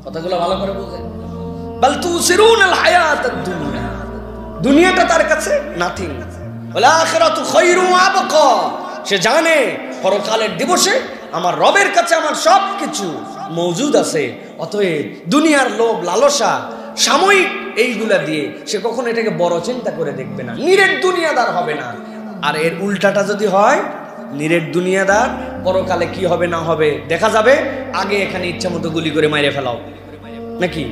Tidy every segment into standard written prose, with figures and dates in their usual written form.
কথাগুলো ভালো করে বুঝেন। বাল তুসিরুনাল হায়াতাদ দুনিয়া, দুনিয়াটা তার কাছে নাথিং। ওয়াল আখিরাতু খায়রুম ওয়া আবকা, সে জানে পরকালের দিবসে আমার রবের কাছে আমার সবকিছু মজুদ আছে। অতএব দুনিয়ার লোভ লালসা সাময়িক এইগুলা দিয়ে সে কখনো এটাকে বড় চিন্তা করে দেখবে না, নিরেট দুনিয়াদার হবে না। আর এর উল্টাটা যদি হয়, নিরেট দুনিয়াদার, পরকালে কি হবে না হবে দেখা যাবে। আগে এখানে ইচ্ছা মতো গুলি করে মাইরে ফেলাও নাকি,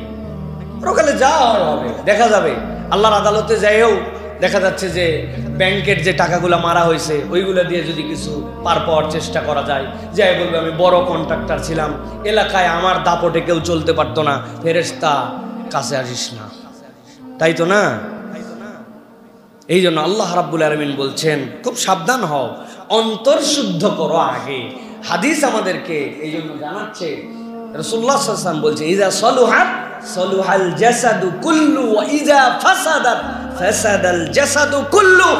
পরকালে যা হবে দেখা যাবে। আল্লাহর আদালতে যাইও দেখা যাচ্ছে যে ব্যাংকের যে টাকাগুলো মারা হয়েছে ওইগুলো দিয়ে যদি কিছু পার পাওয়ার চেষ্টা করা যায়, যাই বলবে আমি বড় কন্ট্রাক্টর ছিলাম, এলাকায় আমার দাপটে কেউ চলতে পারতো না, ফেরেশতা কাছে আসিস না, তাই তো না? এই জন্য আল্লাহ রাব্বুল আলামিন বলছেন খুব সাবধান হও, অন্তর শুদ্ধ করো আগে। হাদিস আমাদেরকে এই জন্য জানাচ্ছে, রাসূলুল্লাহ সাল্লাল্লাহু আলাইহি ওয়াসাল্লাম বলছে ইযা সালুহাত সালুহাল জাসাদু কুল্লু ওয়া ইযা ফাসাদাত ফাসাদাল জাসাদু কুল্লু।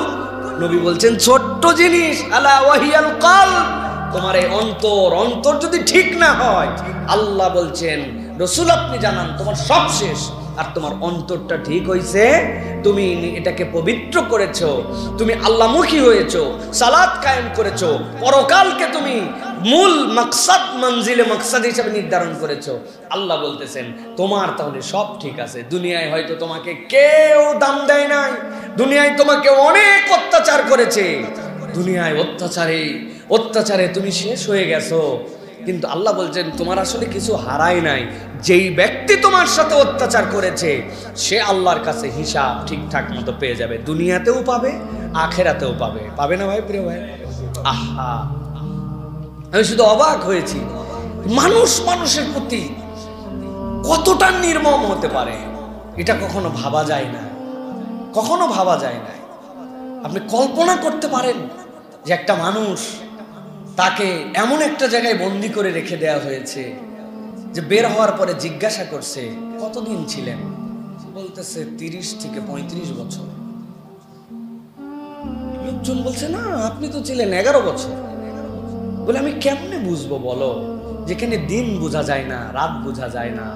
নবী বলছেন ছোট্ট জিনিস, আলা ওয়াহিয়াল কলব, তোমার এই অন্তর যদি ঠিক না হয়, আল্লাহ বলছেন রাসূল আপনি জানান তোমার সব শেষ। আর তোমার অন্তরটা ঠিক হইছে, তুমি এটাকে পবিত্র করেছো, তুমি আল্লাহমুখী হয়েছো, সালাত কায়েম করেছো, পরকালকে তুমি মূল মাকসাদ মঞ্জিলে মাকসাদ হিসেবে নির্ধারণ করেছো। আল্লাহ বলতেছেন তোমার তাহলে সব ঠিক আছে। দুনিয়ায় হয়তো তোমাকে কেউ দাম দেয় নাই, দুনিয়ায় তোমাকে অনেক অত্যাচার করেছে, দুনিয়ায় অত্যাচারে তুমি শেষ হয়ে গেছো, কিন্তু আল্লাহ বলছেন তোমার আসলে কিছু হারাই নাই। যেই ব্যক্তি তোমার সাথে অত্যাচার করেছে সে আল্লাহর কাছে হিসাব ঠিকঠাক মতো পেয়ে যাবে, দুনিয়াতেও পাবে আখেরাতেও পাবে। পাবে না ভাই, প্রিয় ভাই? আহা, আমি শুধু অবাক হয়েছি, মানুষের প্রতি কতটা নির্মম হতে পারে এটা কখনো ভাবা যায় না। আপনি কল্পনা করতে পারেন যে একটা মানুষ, তাকে এমন একটা জায়গায় বন্দি করে রেখে দেওয়া হয়েছে যে বের হওয়ার পরে জিজ্ঞাসা করছে কতদিন ছিলেন, বলতেছে 30 থেকে 35 বছর। লোকজন বলছে না আপনি তো ছিলেন 11 বছর। বলে আমি কেমনে বুঝবো বলো, যেখানে দিন বোঝা যায় না, রাত বোঝা যায় না,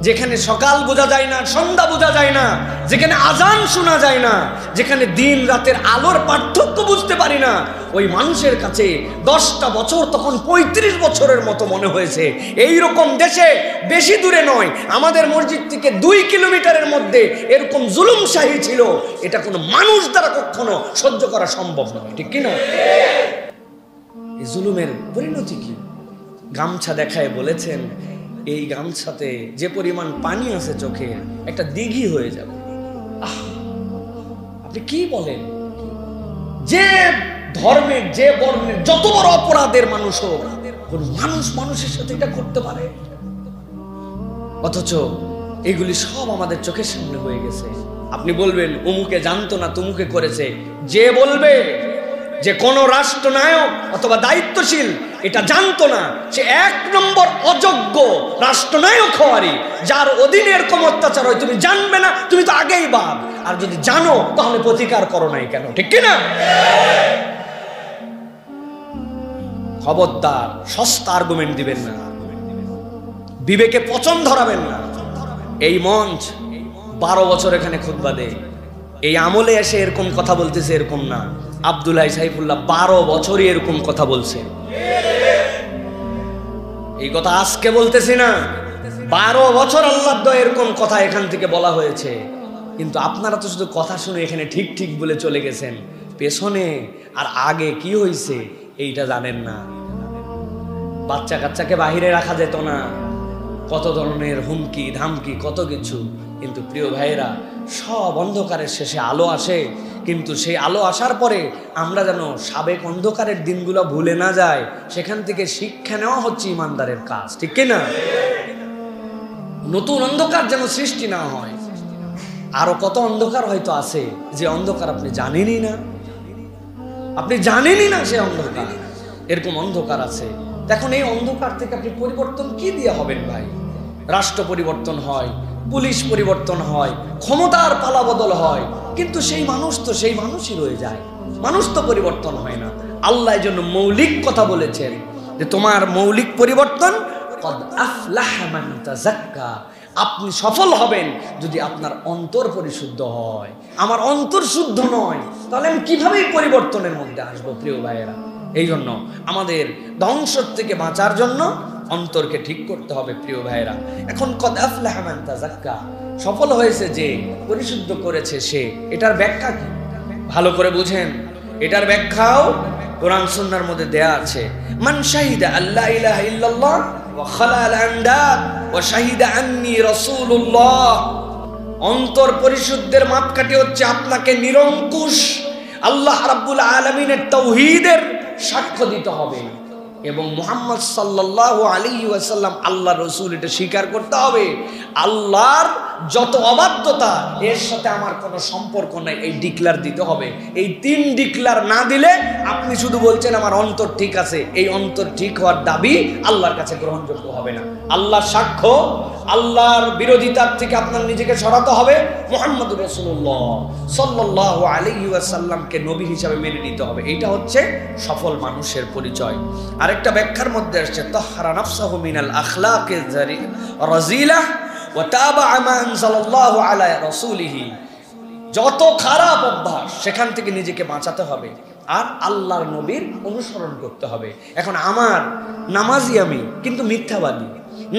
যেখানে সকাল বোঝা যায় না, সন্ধ্যা বোঝা যায় না, যেখানে আজান শোনা যায় না, যেখানে দিন রাতের আলোর পার্থক্য বুঝতে পারি না, ওই মানুষের কাছে 10টা বছর তখন 35 বছরের মতো মনে হয়েছে। এই রকম দেশে বেশি দূরে নয়, আমাদের মসজিদ থেকে 2 কিলোমিটারের মধ্যে এরকম জুলুমশাহী ছিল, এটা কোনো মানুষ দ্বারা কখনো সহ্য করা সম্ভব নয়, ঠিক কিনা? এই জুলুমের পরিণতি কি? গামছা দেখায় বলেছেন এই গামছাতে যে পরিমাণ পানি আছে চোখে একটা দিঘি হয়ে যাবে। আপনি কি বলেন? যে ধর্মের যে বর্ণের যত বড় অপরাধের মানুষ হোক, মানুষের সাথে এটা করতে পারে, অথচ এগুলি সব আমাদের চোখের সামনে হয়ে গেছে। আপনি বলবেন অমুকে জানতো না, তমুকে করেছে। যে বলবে যে কোন রাষ্ট্রনায়ক অথবা দায়িত্বশীল এটা জানতো না, সে 1 নম্বর অযোগ্য রাষ্ট্রনায়ক হওয়ারই। যার অধীনে এরকম অত্যাচার হয় তুমি জানবে না, তুমি তো আগেই বাদ। আর যদি জানো তাহলে প্রতিকার করো নাই কেন, ঠিক কিনা? খবরদার সস্তা আর্গুমেন্ট দিবেন না, বিবেকে পচন ধরাবেন না। এই মঞ্চ 12 বছর এখানে খুতবা দেয়, এই আমলে এসে এরকম কথা বলতেছে এরকম না। আব্দুল্লাহ সাইফুল্লাহ 12 বছরই এরকম কথা বলছে। এই কথা আজকে বলতেছি না, 12 বছর আল্লাহ দয়া এরকম কথা এখান থেকে বলা হয়েছে। কিন্তু আপনারা তো শুধু কথা শুনে এখানে ঠিক ঠিক বলে চলে গেছেন, পেছনে আর আগে কি হয়েছে এইটা জানেন না। বাচ্চা কাচ্চাকে বাহিরে রাখা যেত না, কত ধরনের হুমকি ধামকি কত কিছু। কিন্তু প্রিয় ভাইয়েরা, সব অন্ধকারের শেষে আলো আসে, কিন্তু সেই আলো আসার পরে আমরা যেন সাবেক অন্ধকারের দিনগুলো ভুলে না যায়, সেখান থেকে শিক্ষা নেওয়া হচ্ছে ইমানদারের কাজ, ঠিক কিনা? নতুন অন্ধকার যেন সৃষ্টি না হয়। আরো কত অন্ধকার হয়তো আছে যে অন্ধকার আপনি জানেনই না, সে অন্ধকার, এরকম অন্ধকার আছে। এখন এই অন্ধকার থেকে আপনি পরিবর্তন কি দিয়ে হবেন ভাই? রাষ্ট্র পরিবর্তন হয়, পুলিশ পরিবর্তন হয়, ক্ষমতার পালা বদল হয়, কিন্তু সেই মানুষ তো সেই মানুষই রয়ে যায়, মানুষ তো পরিবর্তন হয় না। আল্লাহ এর জন্য মৌলিক কথা বলেছেন যে তোমার মৌলিক পরিবর্তন কদ আফলাহা মান তাযাক্কা, আপনি সফল হবেন যদি আপনার অন্তর পরিশুদ্ধ হয়। আমার অন্তর শুদ্ধ নয়, তাহলে আমি কিভাবে পরিবর্তনের মধ্যে আসবো? প্রিয় ভাইয়েরা, এই জন্য আমাদের ধ্বংস থেকে বাঁচার জন্য অন্তরকে ঠিক করতে হবে। প্রিয় ভাইয়েরা, এখন কদ আফলাহা মান তাযাক্কা, সফল হয়েছে যে, পরিশুদ্ধ করেছে সে, এটার ব্যাখ্যা কি? ভালো করে বুঝেন, এটার ব্যাখ্যাও কোরআন সুন্নাহর মধ্যে দেয়া আছে। মান শাহিদা আল্লা ইলাহা ইল্লাল্লাহ ওয়া খালাল আন্দাদ ওয়া শাহিদা আন্নী রাসূলুল্লাহ। অন্তর পরিশুদ্ধের মাপকাঠি হচ্ছে আপনাকে নিরঙ্কুশ আল্লাহ রাব্বুল আলামিনের তাওহীদের সাক্ষ্য দিতে হবে এবং মুহাম্মদ সাল্লাল্লাহু আলাইহি ওয়াসাল্লাম আল্লাহর রাসূল, এটা স্বীকার করতে হবে। আল্লাহর যত অবাধ্যতা, এর সাথে আমার কোনো সম্পর্ক নাই, এই ডিক্লার দিতে হবে। এই 3 ডিক্লার না দিলে আপনি শুধু বলছেন আমার অন্তর ঠিক আছে, এই অন্তর ঠিক হওয়ার দাবি আল্লাহর কাছে গ্রহণযোগ্য হবে না। আল্লাহর সাক্ষ্য, আল্লাহর বিরোধিতার থেকে আপনার নিজেকে সরাতে হবে। মুহাম্মদুর রাসূলুল্লাহ সাল্লাল্লাহু আলাইহি ওয়াসাল্লামকে নবী হিসাবে মেনে নিতে হবে। এটা হচ্ছে সফল মানুষের পরিচয়। আরেকটা ব্যাখ্যার মধ্যে আসছে, তাহহারা নাফসাহু মিনাল আখলাকিজ রাযিলাহ ওয়া তাবাআ মা আনজালাল্লাহু আলা রাসূলিহি। যত খারাপ অভ্যাস সেখান থেকে নিজেকে বাঁচাতে হবে আর আল্লাহর নবীর অনুসরণ করতে হবে। এখন আমার নামাজি আমি কিন্তু মিথ্যাবাদী,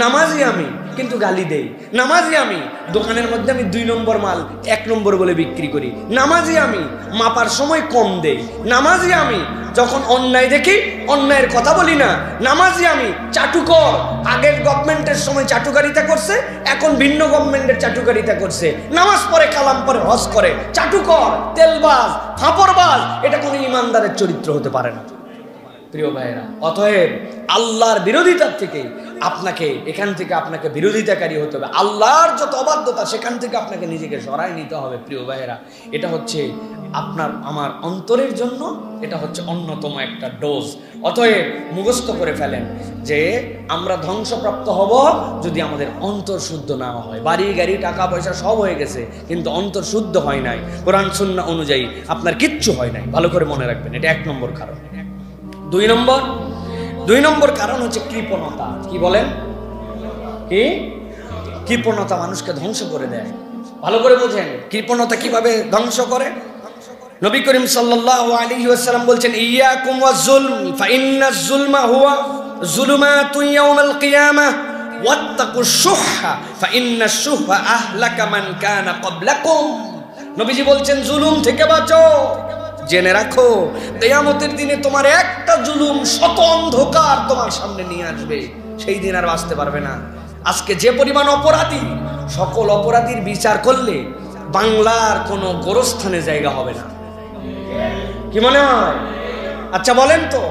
নামাজি আমি কিন্তু গালি দেই, নামাজি আমি দোকানের মধ্যে আমি 2 নম্বর মাল 1 নম্বর বলে বিক্রি করি, নামাজি আমি মাপার সময় কম দেই, নামাজি আমি যখন অন্যায় দেখি অন্যায়ের কথা বলি না, নামাজি আমি চাটুকর। আগের গভর্নমেন্টের সময় চাটুকারিতা করছে, এখন ভিন্ন গভর্নমেন্টের চাটুকারিতা করছে, নামাজ পড়ে কালাম পড়ে হজ করে, চাটুকর, তেলবাজ, ফাঁপড়বাজ, এটা কোনো ইমানদারের চরিত্র হতে পারে না। প্রিয় ভাইয়েরা, অতএব আল্লাহর বিরোধিতার থেকে এখান থেকে আপনাকে বিরোধিতাকারী হতে হবে। আল্লাহর যত অবাধ্যতা সেখান থেকে আপনাকে নিজেকে সরাই নিতে হবে। প্রিয় ভাইয়েরা, এটা হচ্ছে আপনার আমার অন্তরের জন্য এটা হচ্ছে অন্যতম একটা ডোজ। অতএব মুখস্থ করে ফেলেন যে আমরা ধ্বংসপ্রাপ্ত হব যদি আমাদের অন্তর শুদ্ধ না হয়। বাড়ি গাড়ি টাকা পয়সা সব হয়ে গেছে কিন্তু অন্তর শুদ্ধ হয় নাই, কোরআন সুন্নাহ অনুযায়ী আপনার কিচ্ছু হয় নাই। ভালো করে মনে রাখবেন, এটা 1 নম্বর কারণ। 2 নম্বর কারণ হচ্ছে কৃপণতা। কি বলেন? কি কৃপণতা মানুষকে ধ্বংস করে দেয়। ভালো করে বোঝেন কৃপণতা কিভাবে ধ্বংস করে। নবী করিম সাল্লাল্লাহু আলাইহি ওয়াসাল্লাম বলছেন, ইয়াকুম ওয়াজ-যুলম ফাইন্নাজ যুলমা হুয়া যুলুমাতুন ইয়াউমাল কিয়ামাহ ওয়াত্তাকুশ-শুহহা ফাইন্নাশ-শুহহা আহলাকা মান কানা ক্বাবলাকুম। নবীজি বলছেন, জুলুম থেকে বাঁচো। জেনে রাখো কিয়ামতের দিনে তোমার একটা জুলুম শত অন্ধকার তোমার সামনে নিয়ে আসবে, সেই দিন আর বাঁচতে পারবে না। আজকে যে পরিমাণ অপরাধী, সকল অপরাধীর বিচার করলে বাংলার কোনো গোরস্থানে জায়গা হবে না। কি মনে হয়? আচ্ছা বলেন তো,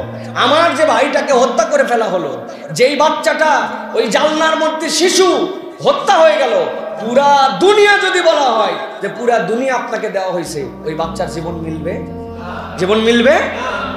আমার যে ভাইটাকে হত্যা করে ফেলা হলো, যেই বাচ্চাটা ওই জালনার মধ্যে শিশু হত্যা হয়ে গেল, পুরা দুনিয়া যদি বলা হয় যে পুরা দুনিয়া আপনাকে দেওয়া হয়েছে, ওই বাচ্চার জীবন মিলবে? জীবন মিলবে?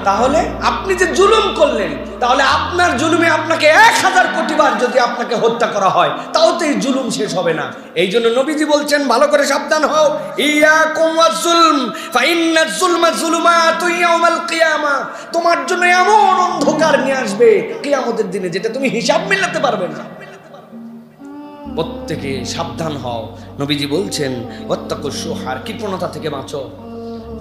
তাহলে আপনি যে জুলুম করলেন, তাহলে আপনার জুলুমে আপনাকে 1000 কোটি বার যদি আপনাকে হত্যা করা হয়, তাও তো এই জুলুম শেষ হবে না। এই জন্য নবীজি বলছেন, ভালো করে সাবধান হও, ইয়াকুম ওয়াজ-যুলম ফাইন্নাজ যুলমা যুলুমাতুন ইয়াউমাল কিয়ামা। তোমার জন্য এমন অন্ধকার নিয়ে আসবে কিয়ামতের দিনে যেটা তুমি হিসাব মিলাতে পারবে না। প্রত্যেকে সাবধান হও। নবীজি বলছেন, ওয়াত্তাকুশ-শুহহা, কৃপণতা থেকে বাঁচো,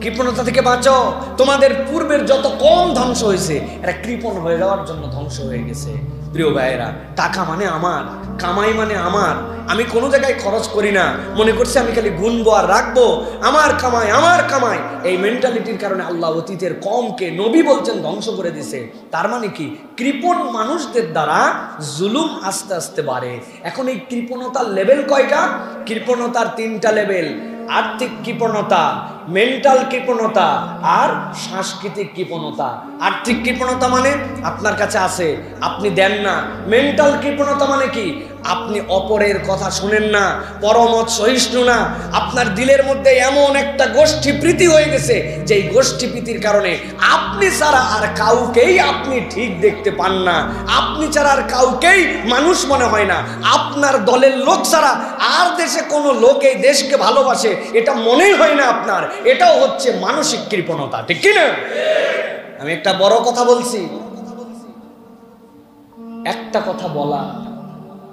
কৃপণতা থেকে বাঁচো। তোমাদের পূর্বের যত কম ধ্বংস হয়েছে, এরা কৃপণ হয়ে যাওয়ার জন্য ধ্বংস হয়ে গেছে। প্রিয় ভাইয়েরা, টাকা মানে আমার, কামাই মানে আমার, আমি কোনো জায়গায় খরচ করি না, মনে করছি আমি খালি গুনবো আর রাখবো, আমার কামাই আমার কামাই। এই মেন্টালিটির কারণে আল্লাহ অতীতের কমকে নবী বলছেন ধ্বংস করে দিছে। তার মানে কি? কৃপণ মানুষদের দ্বারা জুলুম আস্তে আস্তে বাড়ে। এখন এই কৃপণতার লেভেল কয়টা? কৃপণতার 3টা লেভেল: আর্থিক কৃপণতা, মেন্টাল কৃপণতা আর সাংস্কৃতিক কৃপণতা। আর্থিক কৃপণতা মানে আপনার কাছে আছে, আপনি দেন না। মেন্টাল কৃপণতা মানে কি? আপনি অপরের কথা শুনেন না, পরমত সহিষ্ণু না, আপনার দিলের মধ্যে এমন একটা গোষ্ঠী প্রীতি হয়ে গেছে যে এই গোষ্ঠী প্রীতির কারণে আপনি ছাড়া আর কাউকেই আপনি ঠিক দেখতে পান না, আপনি ছাড়া আর কাউকেই মানুষ মনে হয় না, আপনার দলের লোক ছাড়া আর দেশে কোনো লোক এই দেশকে ভালোবাসে এটা মনেই হয় না আপনার। এটাও হচ্ছে মানসিক কৃপণতা, ঠিক কি না? আমি একটা বড় কথা বলছি, একটা কথা বলা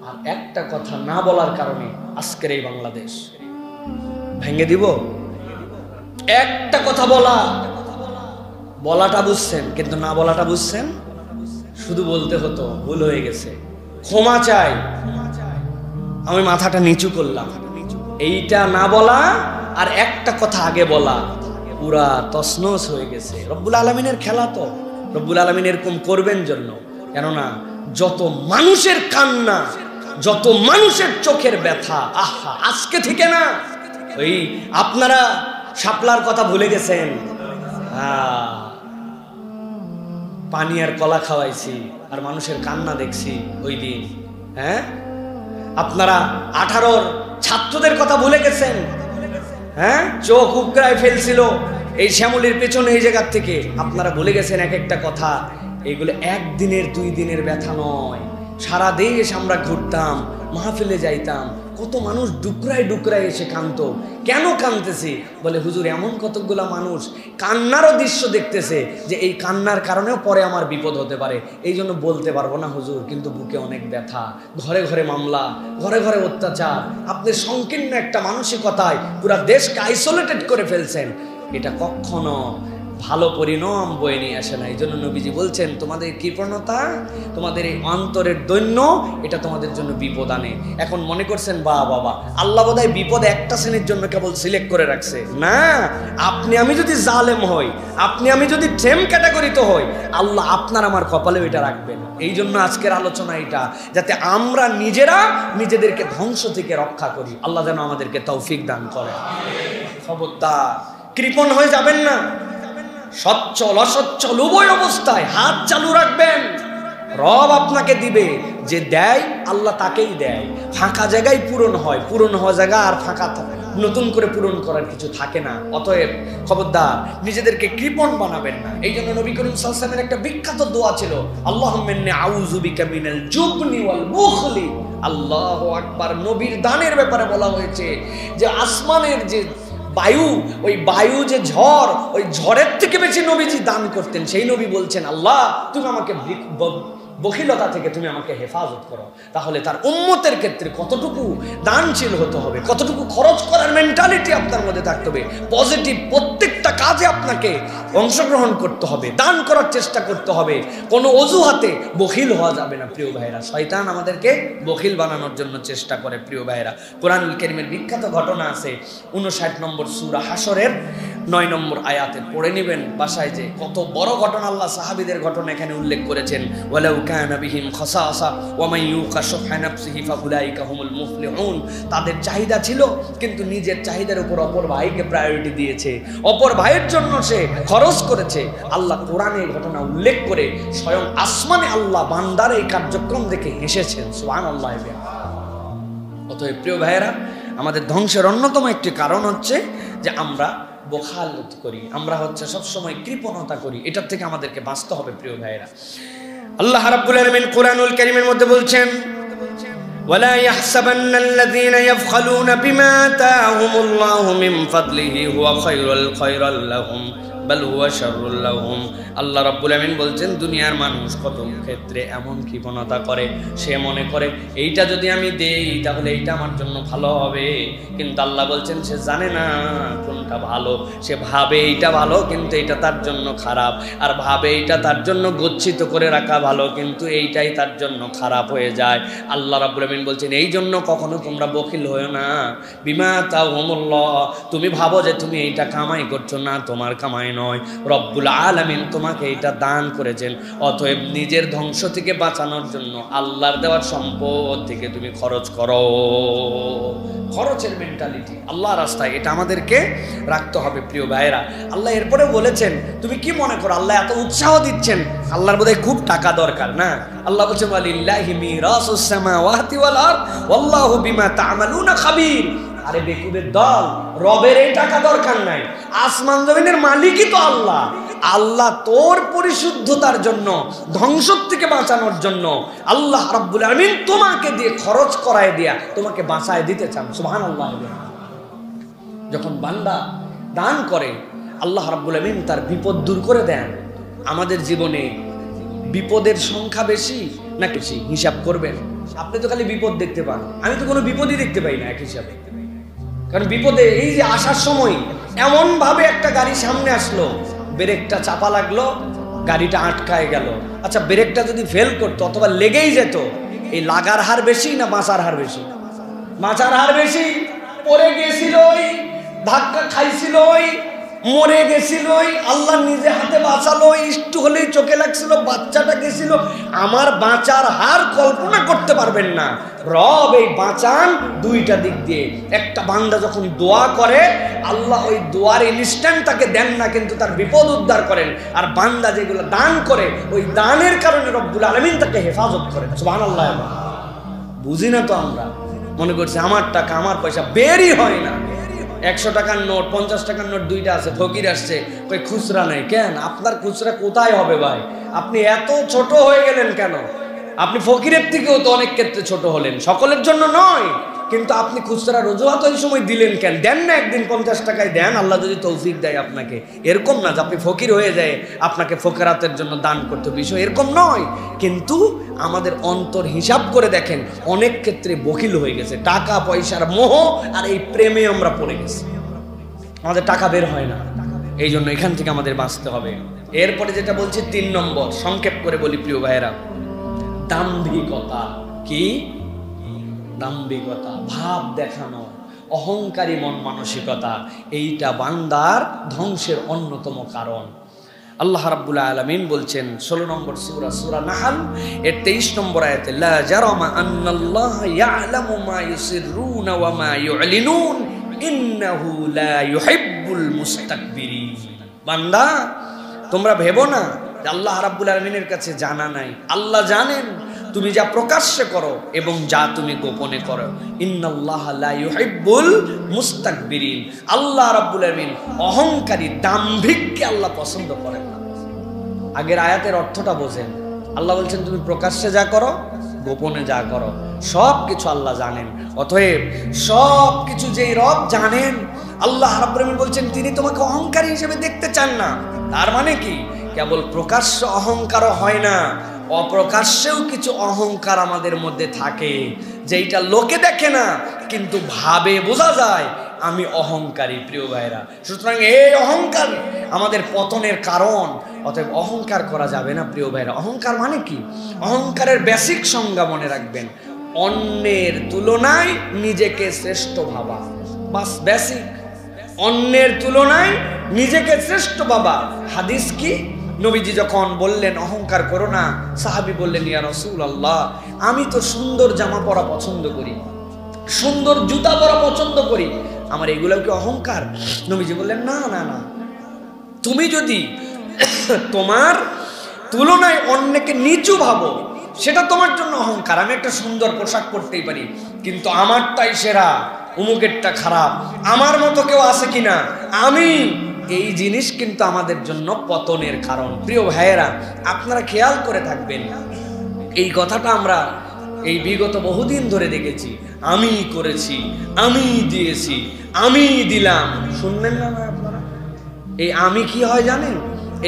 আর একটা কথা না বলার কারণে আজকের এই বাংলাদেশ ভেঙে দিব। একটা কথা বলাটা বুঝছেন, কিন্তু না বলাটা বুঝছেন। শুধু বলতে হতো, ভুল হয়ে গেছে, ক্ষমা চাই, আমি মাথাটা নিচু করলাম। এইটা না বলা আর একটা কথা আগে বলা পুরা তছনছ হয়ে গেছে। রব্বুল আলামিনের খেলা তো, রব্বুল আলামিন এরকম করবেন জন্য। কেননা যত মানুষের কান্না, যত মানুষের চোখের ব্যথা, আহা, আজকে থেকে না, ওই আপনারা শাপলার কথা ভুলে গেছেন, পানি আর কলা খাওয়াইছি আর মানুষের কান্না দেখছি ওই দিন। হ্যাঁ, আপনারা 18 ছাত্রদের কথা ভুলে গেছেন। হ্যাঁ, চোখ উপড়ায় ফেলছিল এই শ্যামলির পেছনে এই জায়গার থেকে। আপনারা ভুলে গেছেন এক একটা কথা। এগুলো একদিনের 2 দিনের ব্যথা নয়, সারা দেশ আমরা ঘুরতাম, মাহফিলে যাইতাম, কত মানুষ ডুকরায় ডুকরায় এসে কাঁদতো। কেন কাঁদতেছি? বলে হুজুর এমন কতগুলা মানুষ কান্নারও দৃশ্য দেখতেছে যে এই কান্নার কারণেও পরে আমার বিপদ হতে পারে, এই জন্য বলতে পারবো না হুজুর, কিন্তু বুকে অনেক ব্যথা, ঘরে ঘরে মামলা, ঘরে ঘরে অত্যাচার। আপনি সংকীর্ণ একটা মানসিকতায় পুরা দেশকে আইসোলেটেড করে ফেলছেন। এটা কখনো ভালো পরিণাম বয়ে নিয়ে আসে না। এই জন্য নবীজি বলছেন, তোমাদের কৃপণতা, তোমাদের এই অন্তরের দৈন্য, এটা তোমাদের জন্য বিপদ আনে। এখন মনে করছেন বাবা আল্লাহ বোধহয় বিপদ একটা শ্রেণীর জন্য কেবল সিলেক্ট করে রাখছে। না, আপনি আমি যদি জালেম হই, আপনি আমি যদি সেম ক্যাটাগরিতে হই, আল্লাহ আপনার আমার কপালেও এটা রাখবেন। এই জন্য আজকের আলোচনা এটা, যাতে আমরা নিজেরা নিজেদেরকে ধ্বংস থেকে রক্ষা করি। আল্লাহ যেন আমাদেরকে তৌফিক দান করে। খবরদার কৃপণ হয়ে যাবেন না। সচ্ছল অসচ্ছল উভয় অবস্থায় হাত চালু রাখবেন। রব আপনাকে দিবে, যে দেয় আল্লাহ তাকেই দেয়। ফাঁকা জায়গায় পূরণ হয়, পূরণ হওয়া জায়গা আর ফাঁকা নতুন করে পূরণ করার কিছু থাকে না। অতএব খবরদার নিজেদেরকে কৃপণ বানাবেন না। এই জন্য নবী করিম সাল্লাল্লাহু আলাইহি ওয়াসাল্লামের একটা বিখ্যাত দোয়া ছিল, আল্লাহুম্মা ইন্নী আউযু বিকা মিনাল জুবনি ওয়াল বুখলি। আল্লাহু আকবার। নবীর দানের ব্যাপারে বলা হয়েছে যে আসমানের যে বায়ু, ওই বায়ু যে ঝড়, ওই ঝড়ের থেকে বেশি নবীজি দান করতেন। সেই নবী বলছেন, আল্লাহ তুমি আমাকে বখিলতা থেকে তুমি আমাকে হেফাজত করো। তাহলে তার উম্মতের ক্ষেত্রে কতটুকু দানশীল হতে হবে, কতটুকু খরচ করার মেন্টালিটি আপনার মধ্যে থাকতে হবে। পজিটিভ প্রত্যেকটা কাজে আপনাকে অংশগ্রহণ করতে হবে, দান করার চেষ্টা করতে হবে। কোনো অজুহাতে বখিল হওয়া যাবে না প্রিয় ভাইরা। শয়তান আমাদেরকে বখিল বানানোর জন্য চেষ্টা করে প্রিয় ভাইরা। কোরআনুল কারীমের বিখ্যাত ঘটনা আছে 59 নম্বর সূরা হাশরের 9 নম্বর আয়াতে পড়ে নেবেন বাসায়, যে কত বড় ঘটনা আল্লাহ সাহাবীদের ঘটনা এখানে উল্লেখ করেছেন। ওয়ালাউ কানা বিহিম খাসাসা ওয়া মান ইউকা শুহা নাফসিহি ফাউলাইকা হুমুল মুফলিহুন। তাদের চাহিদা ছিল, কিন্তু নিজের চাহিদার উপর অপর ভাইকে প্রায়োরিটি দিয়েছে, অপর ভাইয়ের জন্য সে খরচ করেছে। আল্লাহ কোরআনে এই ঘটনা উল্লেখ করে স্বয়ং আসমানে আল্লাহ বান্দার এই কার্যক্রম দেখে হেসেছেন। সুবহানাল্লাহ। অতএব প্রিয় ভাইয়েরা, আমাদের ধ্বংসের অন্যতম একটি কারণ হচ্ছে যে আমরা বখালত করি, আমরা হচ্ছে সবসময় কৃপণতা করি। এটার থেকে আমাদেরকে বাঁচতে হবে প্রিয় ভাইয়েরা। আল্লাহ রাব্বুল আলামিন কোরআনুল কারীমের মধ্যে বলছেন, ওয়ালা ইয়াহসাবান্নাল্লাযীনা ইয়াবখালুনা বিমা আতাহুমুল্লাহু মিন ফাদলিহি হুয়া খায়রাল লাহুম বাল হুয়া শাররুল লাহুম। আল্লাহ রাব্বুল আমিন বলছেন, দুনিয়ার মানুষ কত ক্ষেত্রে এমন কৃপণতা করে, সে মনে করে এইটা যদি আমি দেই তাহলে এইটা আমার জন্য ভালো হবে। কিন্তু আল্লাহ বলছেন সে জানে না কোনটা ভালো। সে ভাবে এইটা ভালো, কিন্তু এটা তার জন্য খারাপ। আর ভাবে এইটা তার জন্য গচ্ছিত করে রাখা ভালো, কিন্তু এইটাই তার জন্য খারাপ হয়ে যায়। আল্লাহ রাব্বুল আমিন বলছেন, এই জন্য কখনো তোমরা বখিল হয়ো না। বিমা আতাহুমুল্লাহ, তুমি ভাবো যে তুমি এইটা কামাই করছো, না, তোমার কামাই নয়, রব্বুল আলামিন তোমাকে এটা দান করেছেন। অতএব নিজের ধ্বংস থেকে বাঁচানোর জন্য আল্লাহর দেওয়ার সম্পদ থেকে তুমি খরচ করো। খরচের মেন্টালিটি আল্লাহর রাস্তায়, এটা আমাদেরকে রাখতে হবে প্রিয় ভাইয়েরা। আল্লাহ এরপরে বলেছেন, তুমি কি মনে করো আল্লাহ এত উৎসাহ দিচ্ছেন, আল্লাহর বোধহয় খুব টাকা দরকার? না, আল্লাহ বলছেন, ওয়ালিল্লাহি মিরাসুস সামাওয়াতি ওয়াল আরদ ওয়াল্লাহু বিমা তা'মালুনা খাবীর। আরে বেকুবের দল, রবের এই টাকা দরকার নাই, আসমান জমিনের মালিকই তো আল্লাহ। আল্লাহ তোর পরিশুদ্ধতার জন্য, ধ্বংস থেকে বাঁচানোর জন্য আল্লাহ রাব্বুল আমিন তোমাকে দিয়ে খরচ করায় দিয়া তোমাকে বাঁচায় দিতে চান। সুবহানাল্লাহ। যখন বান্দা দান করে আল্লাহ রাব্বুল আমিন তার বিপদ দূর করে দেন। আমাদের জীবনে বিপদের সংখ্যা বেশি নাকি হিসাব করবেন? আপনি তো খালি বিপদ দেখতে পান, আমি তো কোনো বিপদই দেখতে পাই না এক হিসাবে। কারণ বিপদে এই যে আসার সময় এমন ভাবে একটা গাড়ি সামনে আসলো, ব্রেকটা চাপা লাগলো, গাড়িটা আটকায় গেল। আচ্ছা, ব্রেকটা যদি ফেল করতো অথবা লেগেই যেত, এই লাগার হার বেশি না বাঁচার হার বেশি? বাঁচার হার বেশি। পড়ে গেছিল, ধাক্কা খাইছিল, মরে গেছিল, আল্লাহ নিজে হাতে বাঁচালো, একটু হলেই চোখে লাগছিল, বাচ্চাটা গেছিল। আমার বাঁচার হার কল্পনা করতে পারবেন না। রব এই বাঁচান দুইটা দিক দিয়ে। একটা বান্দা যখন দোয়া করে, আল্লাহ ওই দোয়ার ইনস্ট্যান্ট তাকে দেন না, কিন্তু তার বিপদ উদ্ধার করেন। আর বান্দা যেগুলো দান করে, ওই দানের কারণে রব্বুল আলামিন তাকে হেফাজত করেন। সুবহানাল্লাহ। বুঝি না তো আমরা, মনে করছি আমার টাকা আমার পয়সা, বেরই হয় না। 100 টাকার নোট, 50 টাকার নোট দুইটা আছে, ফকির আসছে, কই খুচরা নাই। কেন? আপনার খুচরা কোথায় হবে ভাই? আপনি এত ছোট হয়ে গেলেন কেন? আপনি ফকিরের থেকেও তো অনেক ক্ষেত্রে ছোট হলেন, সকলের জন্য নয়। কিন্তু আপনি খুচরা রজুহাত ওই সময় দিলেন কেন? দেন না, একদিন 50 টাকায় দেন, আল্লাহ যদি তৌফিক দেয় আপনাকে। এরকম না যে আপনি ফকির হয়ে যায় আপনাকে ফকিরাতের জন্য দান করতে, বিষয় এরকম নয়। কিন্তু আমাদের অন্তর হিসাব করে দেখেন, অনেক ক্ষেত্রে বকিল হয়ে গেছে, টাকা পয়সার মোহ আর এই প্রেমে আমরা পড়ে গেছি, আমাদের টাকা বের হয় না। এই জন্য এখান থেকে আমাদের বাঁচতে হবে। এরপরে যেটা বলছি 3 নম্বর, সংক্ষেপ করে বলি প্রিয় ভাইয়েরা, দাম্ভিকতা। কি? দাম্ভিকতা, ভাব দেখানো, অহংকারী মন মানসিকতা। এইটা বান্দার ধ্বংসের অন্যতম কারণ। আল্লাহ রাব্বুল আলামিন বলছেন 16 নম্বর সূরা, সূরা নাহল এর 23 নম্বর আয়াতে, লা জারামা আন্নাল্লাহা ইয়ালামু মা ইউসিররুনা ওয়া মা ইউলিনুন ইন্নাহু লা ইউহিব্বুল মুস্তাকবিরিন। বান্দা, তোমরা ভেবো না যে আল্লাহ রাব্বুল আলামিনের কাছে জানা নাই। আল্লাহ জানেন তুমি যা প্রকাশ্যে করো এবং যা তুমি গোপনে করো। ইন্নাল্লাহা লা ইউহিব্বুল মুস্তাকবিরিন। আল্লাহ রাব্বুল আলামিন অহংকারী, দাম্ভিককে আল্লাহ পছন্দ করেন না। আগের আয়াতের অর্থটা বোঝেন। আল্লাহ বলছেন তুমি প্রকাশ্যে যা করো, গোপনে যা করো, সব কিছু আল্লাহ জানেন। অতএব সব কিছু যেই রব জানেন, আল্লাহ রাব্বুল আলামিন বলছেন তিনি তোমাকে অহংকারী হিসেবে দেখতে চান না। তার মানে কি? কেবল প্রকাশ্য অহংকারও হয় না, অপ্রকাশ্যেও কিছু অহংকার আমাদের মধ্যে থাকে, যেইটা লোকে দেখে না কিন্তু ভাবে বোঝা যায় আমি অহংকারী। প্রিয় ভাইরা, সুতরাং এই অহংকার আমাদের পতনের কারণ। অতএব অহংকার করা যাবে না প্রিয় ভাইরা। অহংকার মানে কি? অহংকারের বেসিক সংজ্ঞা মনে রাখবেন, অন্যের তুলনায় নিজেকে শ্রেষ্ঠ ভাবা। বাস, বেসিক। অন্যের তুলনায় নিজেকে শ্রেষ্ঠ ভাবা। হাদিস কি? নবীজি যখন বললেন অহংকার করো না, সাহাবী বললেন ইয়া রাসূলুল্লাহ, আমি তো সুন্দর জামা পরা পছন্দ করি, সুন্দর জুতা পরা পছন্দ করি, আমার এগুলো কি অহংকার? নবীজি বললেন না না না, তুমি যদি তোমার তুলনায় অন্যকে নিচু ভাবো সেটা তোমার জন্য অহংকার। আমি একটা সুন্দর পোশাক পরতেই পারি, কিন্তু আমারটাই সেরা, অমুকেরটা খারাপ, আমার মতো কেউ আছে কিনা, আমি, এই জিনিস কিন্তু আমাদের জন্য পতনের কারণ। প্রিয় ভাইয়েরা, আপনারা খেয়াল করে থাকবেন, এই কথাটা আমরা এই বিগত বহুদিন ধরে দেখেছি। আমি করেছি, আমি দিয়েছি, আমি দিলাম, শুনলেন না আপনারা? এই আমি কি হয় জানেন?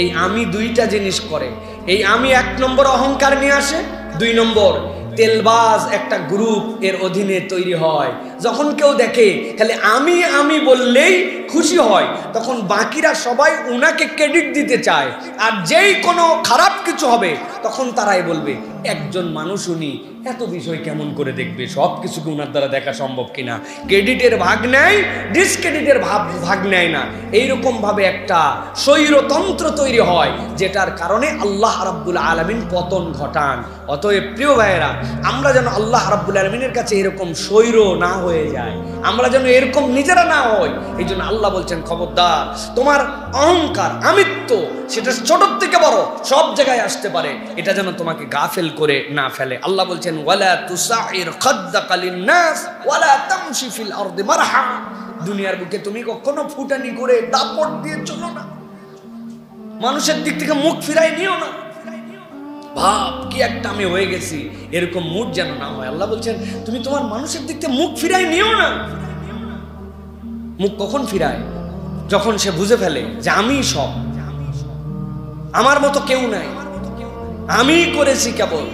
এই আমি দুইটা জিনিস করে। এই আমি 1 নম্বর অহংকার নিয়ে আসে, 2 নম্বর তেলবাজ একটা গ্রুপ এর অধীনে তৈরি হয়। যখন কেউ দেখে খালি আমি আমি বললেই খুশি হয়, তখন বাকিরা সবাই উনাকে ক্রেডিট দিতে চায়। আর যেই কোনো খারাপ কিছু হবে তখন তারাই বলবে একজন মানুষ উনি এত বিষয় কেমন করে দেখবে, সব কিছুকে উনার দ্বারা দেখা সম্ভব কিনা। ক্রেডিটের ভাগ নেয়, ডিসক্রেডিটের ভাগ নেয় না। এইরকম ভাবে একটা স্বৈরতন্ত্র তৈরি হয়, যেটার কারণে আল্লাহ রাব্বুল আলামিন পতন ঘটান। অতএব প্রিয় ভাইয়েরা, আমরা যেন আল্লাহ রাব্বুল আলামিনের কাছে এরকম স্বৈর না হয়ে যায়, আমরা যেন এরকম নিজেরা না হই। এই জন্য আল্লাহ বলছেন খবরদার, তোমার অহংকার, আমিত্ব, সেটা ছোট থেকে বড় সব জায়গায় আসতে পারে, এটা যেন তোমাকে গাফেল করে না ফেলে। আল্লাহ বলছেন ওয়ালা তুসাইর খাদ্দাকা লিন-নাস ওয়ালা তামশি ফিল আরদি মারহা। দুনিয়ার বুকে তুমি কখনো ফুটানি করে দাপট দিয়ে চলো না, মানুষের দিক থেকে মুখ ফিরাই নিও না। ভাব কি একটা আমি হয়ে গেছি, এরকম মুখ যেন না হয়। আল্লাহ বলছেন তুমি তোমার মানুষের দিক থেকে মুখ ফিরাই নিও না। মুখ কখন ফিরায়? যখন সে বুঝে ফেলে যে আমি সব, আমার মতো কেউ নাই, আমি করেছি কেবল,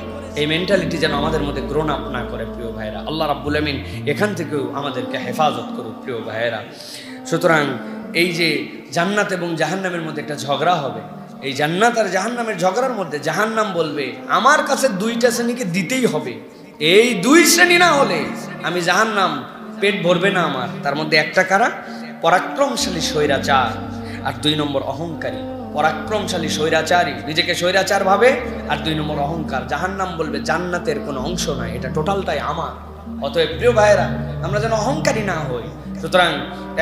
এই মেন্টালিটি যেন আমাদের মধ্যে গ্রোন আপ না করে প্রিয় ভাইরা। আল্লাহ রাব্বুল আমিন এখান থেকেও আমাদেরকে হেফাজত করুক প্রিয় ভাইরা। সুতরাং এই যে জান্নাত এবং জাহান্নামের মধ্যে একটা ঝগড়া হবে, এই জান্নাত আর জাহান্নামের ঝগড়ার মধ্যে জাহান্নাম বলবে আমার কাছে দুইটা শ্রেণীকে দিতেই হবে, এই দুই শ্রেণী না হলে আমি জাহান্নাম পেট ভরবে না আমার। তার মধ্যে একটা কারা? পরাক্রমশালী স্বৈরাচার, আর 2 নম্বর অহংকারী। পরাক্রমশালী স্বৈরাচারী নিজেকে স্বৈরাচার ভাবে, আর 2 নম্বর অহংকার। জাহান্নাম বলবে জান্নাতের কোনো অংশ নয়, এটা টোটালটাই আমার। অতএব প্রিয় ভাইয়েরা, আমরা যেন অহংকারী না হই। সুতরাং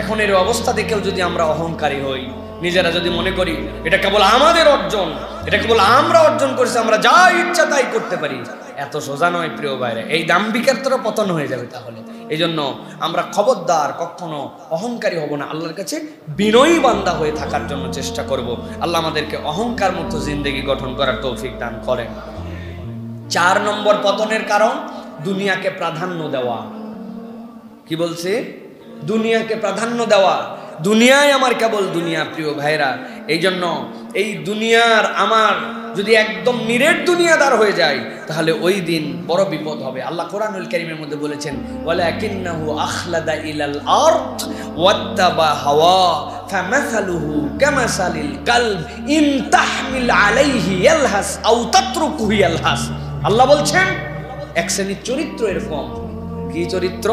এখন এর অবস্থা দেখেও যদি আমরা অহংকারী হই, নিজেরা যদি মনে করি এটা কেবল আমাদের অর্জন, এটা কেবল আমরা অর্জন করেছি, আমরা যা ইচ্ছা তাই করতে পারি, এত সোজা নয় প্রিয় ভাইরা। এই দাম্ভিকতার পতন হয়ে যাবে তাহলে। এই জন্য আমরা খবরদার কখনো অহংকারী হব না, আল্লাহর কাছে বিনয়ী বান্দা হয়ে থাকার জন্য চেষ্টা করব। আল্লাহ আমাদেরকে অহংকার মুক্ত জিন্দেগি গঠন করার তৌফিক দান করেন। 4 নম্বর পতনের কারণ দুনিয়াকে প্রাধান্য দেওয়া। কি বলছে? দুনিয়াকে প্রাধান্য দেওয়া। দুনিয়ায় আমার কেবল দুনিয়া প্রিয় ভাইরা। এই জন্য এই দুনিয়ার আমার যদি একদম নিরেট দুনিয়াদার হয়ে যায় তাহলে ওই দিন বড় বিপদ হবে। আল্লাহ কোরআনুল কারীমের মধ্যে বলেছেন ওয়ালাকিন্নাহু আখলাদা ইলাল আরদ ওয়াত্তাবা হাওয়া ফামাসালুহু কামাসালিল কালব ইন তাহমিল আলাইহি ইয়ালহাস আও তাতরুকুহু ইয়ালহাস। আল্লাহ বলছেন এক শ্রেণীর চরিত্র এরকম। কি চরিত্র?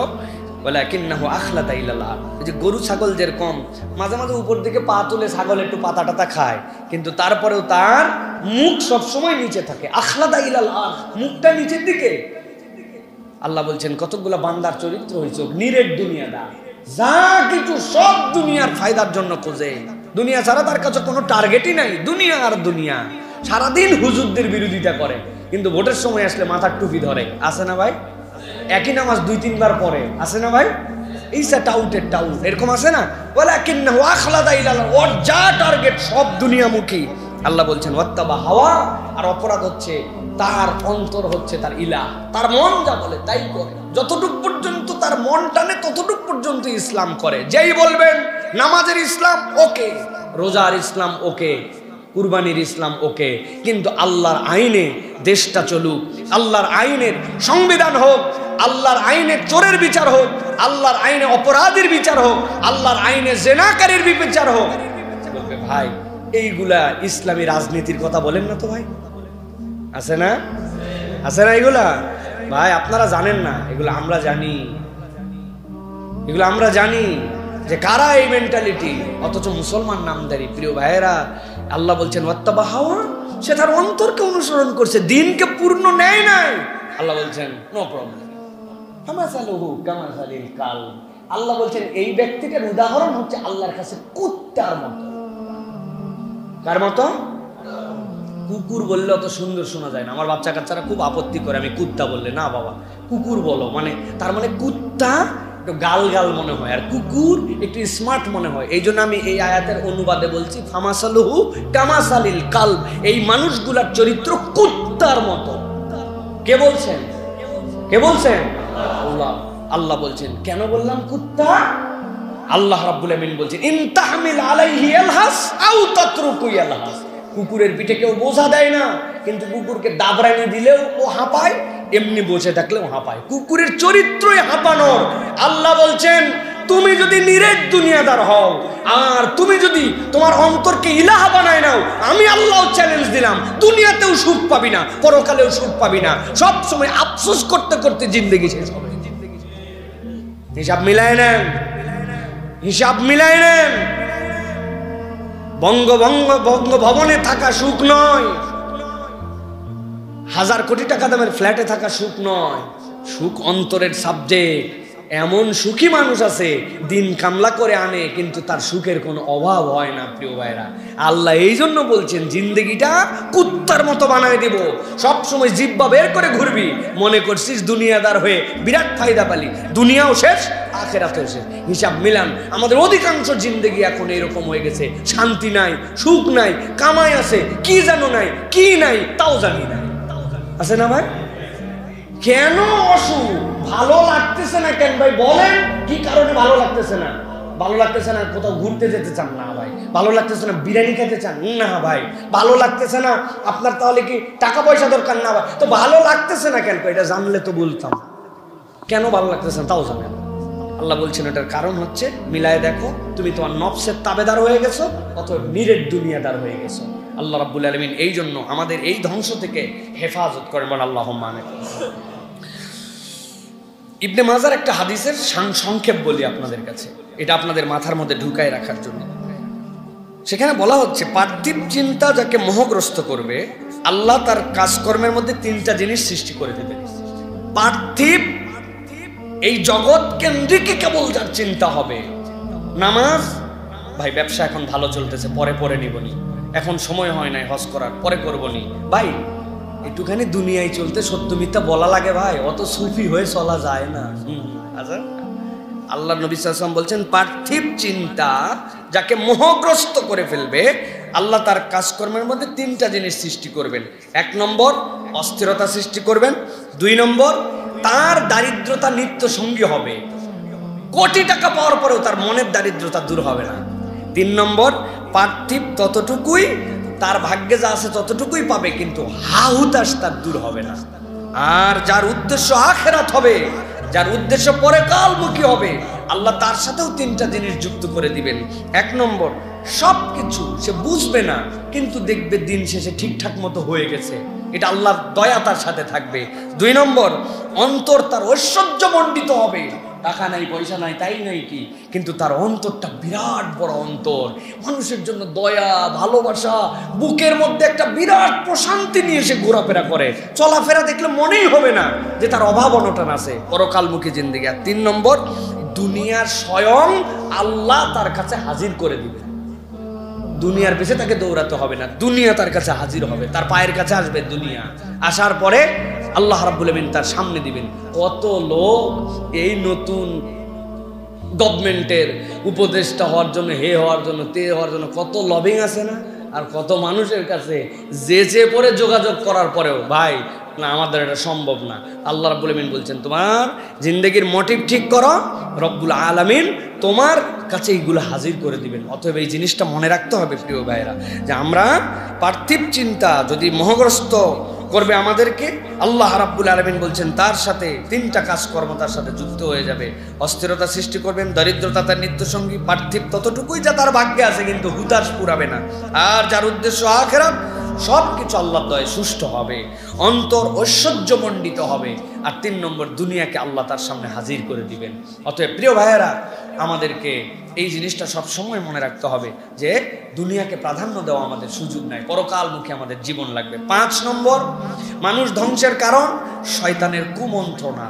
ওয়ালাকিন্নাহু আখলাদা ইলাল আরদ। এই যে গরু ছাগল যেরকম মাঝে মাঝে উপর দিকে পা তুলে ছাগল একটু পাতা টাতা খায়, কিন্তু তারপরেও তার মুখ সবসময় নিচে থাকে। আখলাদা ইলাল আরদ, মুখটা নিচের দিকে। আল্লাহ বলছেন কতগুলা বান্দার চরিত্র হয়েছে নিরেট দুনিয়াদার, যা কিছু সব দুনিয়ার ফায়দার জন্য খোঁজে। দুনিয়া ছাড়া তার কাছে কোনো টার্গেটই নাই। দুনিয়া আর দুনিয়া, সারাদিন হুজুরদের বিরোধিতা করে, কিন্তু ভোটের সময় আসলে মাথার টুপি ধরে। আছে না ভাই? একই নামাজ 2-3 বার পরে। আছে না ভাই? এইসা টাউটের টাউট এরকম আছে না? ওয়ালাকিন্নাহু আখলাদা ইলাল আরদ, ওর যা টার্গেট সব দুনিয়ামুখী। আল্লাহ বলছেন ওয়াত্তাবা হাওয়া, আর অপরাধ হচ্ছে তার অন্তর হচ্ছে তার ইলাহ, তার মন যা বলে তাই করে। যতটুক পর্যন্ত তার মন টানে ততটুক পর্যন্ত ইসলাম করে। যেই বলবেন নামাজের ইসলাম ওকে, রোজার ইসলাম ওকে, কুরবানির ইসলাম ওকে, কিন্তু আল্লাহর আইনে দেশটা চলুক, আল্লাহর আইনের সংবিধান হোক, আল্লাহর আইনে চোরের বিচার হোক, আল্লাহর আইনে অপরাধীর বিচার হোক, আল্লাহর আইনে জেনাকারীর বিচার হোক। বলবে ভাই এইগুলা ইসলামী রাজনীতির কথা বলেন না তো ভাই? আছে না? আছে না এগুলা? ভাই আপনারা জানেন না, এগুলো আমরা জানি, এগুলো আমরা জানি যে কারা এই মেন্টালিটি, অথচ মুসলমান নামদারি। প্রিয় ভাইয়েরা, আল্লাহ বলছেন ওয়াত্তাবা হাওয়া, সে তার অন্তরকে অনুসরণ করছে, দিনকে পূর্ণ নেয় নাই। আল্লাহ বলছেন নো প্রবলেম, কামাসালুহু কামাসালিল কালব। আল্লাহ বলছেন এই ব্যক্তিটার উদাহরণ হচ্ছে আল্লাহর কাছে কুত্তার মতো। কার মতো? কুকুর বললে অত সুন্দর শোনা যায় না। আমার বাচ্চা কাচ্চারা খুব আপত্তি করে আমি কুত্তা বললে। না বাবা, কুকুর বলো, মানে তার মানে কুত্তা একটু গাল গাল মনে হয়, আর কুকুর একটু স্মার্ট মনে হয়। এই জন্য আমি এই আয়াতের অনুবাদে বলছি ফামাসালুহু কামাসালিল কালব, এই মানুষগুলার চরিত্র কুত্তার মতো। কে বলছেন? কে বলছেন? আল্লাহ। আল্লাহ বলছেন কেন বললাম কুত্তা? আল্লাহ রাব্বুল আমিন বলছেন ইন তাহমিল আলাইহি ইয়ালহাস আও তাতরুকু ইয়ালহাস। কুকুরের পিঠে কেউ বোঝা দেয় না, কিন্তু কুকুরকে দাবরানি দিলেও ও হাঁপায়, এমনি বসে থাকলেও হাঁপায়। কুকুরের চরিত্রই হাঁপানোর। আল্লাহ বলছেন তুমি যদি নিরেট দুনিয়াদার হও, আর তুমি যদি তোমার অন্তরকে ইলাহা বানায় নাও, আমি আল্লাহ চ্যালেঞ্জ দিলাম, দুনিয়াতেও সুখ পাবি না, পরকালেও সুখ পাবি না, সব সময় আফসোস করতে করতে জিন্দেগি শেষ হবে। হিসাব মিলায় নেন, হিসাব মিলায় নেন। বঙ্গভবনে থাকা সুখ নয়, 1000 কোটি টাকা দামের ফ্ল্যাটে থাকা সুখ নয়। সুখ অন্তরের সাবজেক্ট। এমন সুখী মানুষ আছে দিন কামলা করে আনে, কিন্তু তার সুখের কোনো অভাব হয় না। প্রিয় ভাইরা, আল্লাহ এই জন্য বলছেন জিন্দেগিটা কুত্তার মতো বানায় দিব। সব সময় জিব্বা বের করে ঘুরবি, মনে করছিস দুনিয়াদার হয়ে বিরাট ফায়দা পালি, দুনিয়াও শেষ আখিরাতেও শেষ। হিসাব মিলান। আমাদের অধিকাংশ জিন্দেগি এখন এরকম হয়ে গেছে, শান্তি নাই, সুখ নাই, কামাই আছে কি জানো নাই, কি নাই তাও জানি না। আছে না ভাই? কেন অসুখ? ভালো লাগতেছে না কেন ভাই বলেন? কি কারণে ভালো লাগতেছে না? ভালো লাগতেছে না কোথাও ঘুরতে যেতে চান না ভাই, ভালো লাগতেছে না বিরিয়ানি খেতে চান না ভাই, ভালো লাগতেছে না আপনার তাহলে কি টাকা পয়সা দরকার না ভাই, তো ভালো লাগতেছে না কেন? এটা জানলে তো বলতাম। কেন ভালো লাগতেছে না তাও জানেন। আল্লাহ বলছেন এটার কারণ হচ্ছে মিলায় দেখো, তুমি তোমার নফসের তাবেদার হয়ে গেছো, অথবা নিরেট দুনিয়াদার হয়ে গেছো। আল্লাহ রাব্বুল আলামিন এই জন্য আমাদের এই ধ্বংস থেকে হেফাজত করেন, বলেন আল্লাহুম্মা আমিন। ইবনে মাজার একটা হাদিসের সংক্ষেপ বলি আপনাদের কাছে, এটা আপনাদের মাথার মধ্যে ঢুকায় রাখার জন্য। সেখানে বলা হচ্ছে পার্থিব চিন্তা যাকে মোহগ্রস্ত করবে, আল্লাহ তার কাজকর্মের মধ্যে তিনটা জিনিস সৃষ্টি করে দেবেন। পার্থিব এই জগৎ কেন্দ্রিক কেবল যার চিন্তা হবে, নামাজ ভাই ব্যবসা এখন ভালো চলতেছে, পরে পরে নিবনি, এখন সময় হয় নাই হজ করার, পরে করবনি ভাই, একটুখানি দুনিয়ায় চলতে সত্য মিথ্যা বলা লাগে ভাই, অত সুফি হয়ে চলা যায় না। আচ্ছা, আল্লাহ নবী সাল্লাল্লাহু আলাইহি ওয়াসাল্লাম বলছেন পার্থিব চিন্তা যাকে মোহগ্রস্ত করে ফেলবে, আল্লাহ তার কাজকর্মের মধ্যে তিনটা জিনিস সৃষ্টি করবেন। 1 নম্বর অস্থিরতা সৃষ্টি করবেন, 2 নম্বর তার দারিদ্রতা নিত্য সঙ্গী হবে, কোটি টাকা পাওয়ার পরেও তার মনের দারিদ্রতা দূর হবে না, 3 নম্বর পার্থিব ততটুকুই তার ভাগ্যে যা আছে ততটুকুই পাবে, কিন্তু হাহুতাশ তার দূর হবে না। আর যার উদ্দেশ্য আখিরাত হবে, যার উদ্দেশ্য পরকালমুখী হবে, আল্লাহ তার সাথেও তিনটা জিনিস যুক্ত করে দিবেন। 1 নম্বর সবকিছু সে বুঝবে না, কিন্তু দেখবে দিন শেষে ঠিকঠাক মতো হয়ে গেছে, এটা আল্লাহর দয়া তার সাথে থাকবে। 2 নম্বর অন্তর তার ঐশ্বর্যমণ্ডিত হবে, টাকা নাই পয়সা নাই তাই নাই কি, কিন্তু তার অন্তরটা বিরাট বড় অন্তর, মানুষের জন্য দয়া ভালোবাসা, বুকের মধ্যে একটা বিরাট প্রশান্তি নিয়ে সে ঘোরাফেরা করে, চলাফেরা দেখলে মনেই হবে না যে তার অভাব অনটন আছে, পরকালমুখী জিন্দেগি। আর 3 নম্বর দুনিয়ার স্বয়ং আল্লাহ তার কাছে হাজির করে দিবে, দুনিয়ার পেছে তাকে দৌড়াতে হবে না, দুনিয়া তার কাছে হাজির হবে, তার পায়ের কাছে আসবে দুনিয়া, আসার পরে আল্লাহ রাব্বুল আলামিন তার সামনে দিবেন। কত লোক এই নতুন গভর্নমেন্টের উপদেষ্টা হওয়ার জন্য, হে হওয়ার জন্য, তে হওয়ার জন্য কত লবিং আছে না, আর কত মানুষের কাছে যে পরে যোগাযোগ করার পরেও ভাই না আমাদের এটা সম্ভব না। আল্লাহ রাব্বুল আলামিন বলছেন তোমার জিন্দেগির মোটিভ ঠিক করো, রব্বুল আলামিন তোমার কাছে এইগুলো হাজির করে দিবেন। অতএব এই জিনিসটা মনে রাখতে হবে প্রিয় ভাইরা, যে আমরা পার্থিব চিন্তা যদি মোহগ্রস্ত করবে আমাদেরকে, আল্লাহ রাব্বুল আলামিন বলছেন তার সাথে তিনটা কাজকর্ম তার সাথে যুক্ত হয়ে যাবে। অস্থিরতা সৃষ্টি করবেন, দরিদ্রতা তার নিত্যসঙ্গী, পার্থিব ততটুকুই যা তার ভাগ্যে আছে, কিন্তু হুতাশ পুরাবে না। আর যার উদ্দেশ্য আখিরাত, সব কিছু আল্লাহর দয়ায় সুষ্ঠু হবে, অন্তর ঐশ্বর্যমণ্ডিত হবে। আর 3 নম্বর দুনিয়াকে আল্লাহ তার সামনে হাজির করে দিবেন। অতএব প্রিয় ভাইয়েরা, আমাদেরকে এই জিনিসটা সব সময় মনে রাখতে হবে যে দুনিয়াকে প্রাধান্য দেওয়া আমাদের সুযোগ নাই, পরকালমুখী আমাদের জীবন লাগবে। 5 নম্বর মানুষ ধ্বংসের কারণ শয়তানের কুমন্ত্রণা।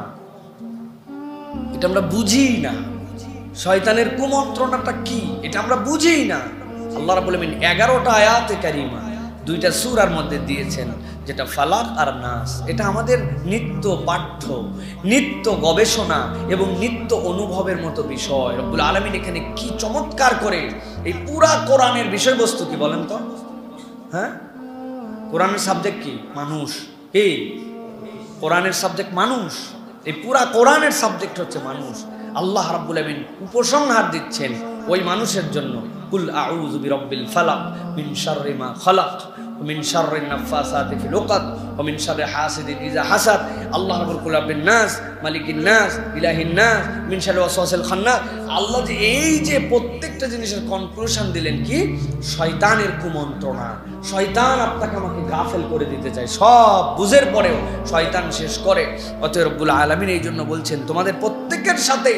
এটা আমরা বুঝি না, শয়তানের কুমন্ত্রণাটা কি এটা আমরা বুঝি না। আল্লাহ রাব্বুল আলামিন 11টা আয়াতে কারিমা 2টা সূরার মধ্যে দিয়েছেন, যেটা ফালাক আর নাস। এটা আমাদের নিত্য পাঠ্য, নিত্য গবেষণা এবং নিত্য অনুভবের মতো বিষয়। রব্বুল আলামিন এখানে কি চমৎকার করে এই পুরা কোরআনের বিষয়বস্তু কি বলেন তো? হ্যাঁ, কোরআনের সাবজেক্ট কি? মানুষ। এই কোরআনের সাবজেক্ট মানুষ, এই পুরা কোরআনের সাবজেক্ট হচ্ছে মানুষ। আল্লাহ রাব্বুল আলামিন উপসংহার দিচ্ছেন ওই মানুষের জন্য, কুল আউযু বিরাব্বিল ফালাক মিন শাররি মা খালাক ওয়া মিন শাররিন নাফাসাতি ফিল উকাদ ওয়া মিন শাররি হাসিদিন ইযা হাসাদ। আল্লাহ রাব্বুল রাব্বিন নাস মালিকিন নাস ইলাহিন নাস মিন শাররি ওয়াসওয়াসিল খান্নাস। আল্লাহ যে এই যে প্রত্যেকটা জিনিসের কনক্লুশন দিলেন কি? শয়তানের কুমন্ত্রণা। শয়তান আপনাকে আমাকে গাফেল করে দিতে চায়, সব বুঝের পরেও শয়তান শেষ করে। অতএব রব্বুল আলামিন এই জন্য বলছেন তোমাদের প্রত্যেকের সাথে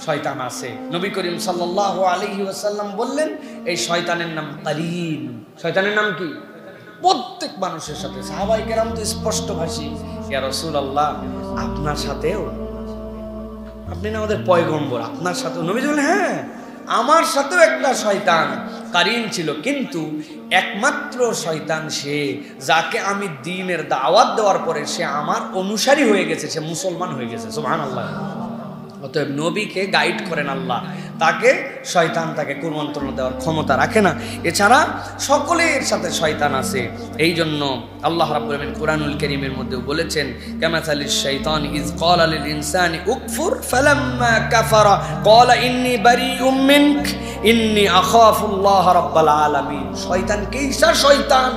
শয়তান আছে। নবী করিম সাল্লাল্লাহু আলাইহি ওয়াসাল্লাম বললেন এই শয়তানের নাম কারিন। শয়তানের নাম কি? প্রত্যেক মানুষের সাথে। সাহাবায়ে কেরাম তো স্পষ্টভাষী, ইয়া রাসূলুল্লাহ আপনার সাথেও? আপনি না আমাদের পয়গম্বর, আপনার সাথেও? নবী বললেন হ্যাঁ, আমার সাথেও একটা শয়তান কারিন ছিল, কিন্তু একমাত্র শয়তান সে যাকে আমি দ্বীনের দাওয়াত দেওয়ার পরে সে আমার অনুসারী হয়ে গেছে, সে মুসলমান হয়ে গেছে। সুবহানাল্লাহ। অতএব নবীকে গাইড করেন আল্লাহ, তাকে শয়তান তাকে কুমন্ত্রণা দেওয়ার ক্ষমতা রাখে না। এছাড়া সকলের সাথে শয়তান আছে। এই জন্য আল্লাহ রাব্বুল আলামিন কুরআনুল কারীমের মধ্যেও বলেছেন, কামাসালিশ শাইতান ইজ ক্বালা লিল ইনসানি উকফুর ফালাম্মা কাফারা ক্বালা ইন্নী বারিউম মিনক ইন্নী আখাফুল্লাহ রাব্বাল আলামিন। শয়তান কেইসা শয়তান,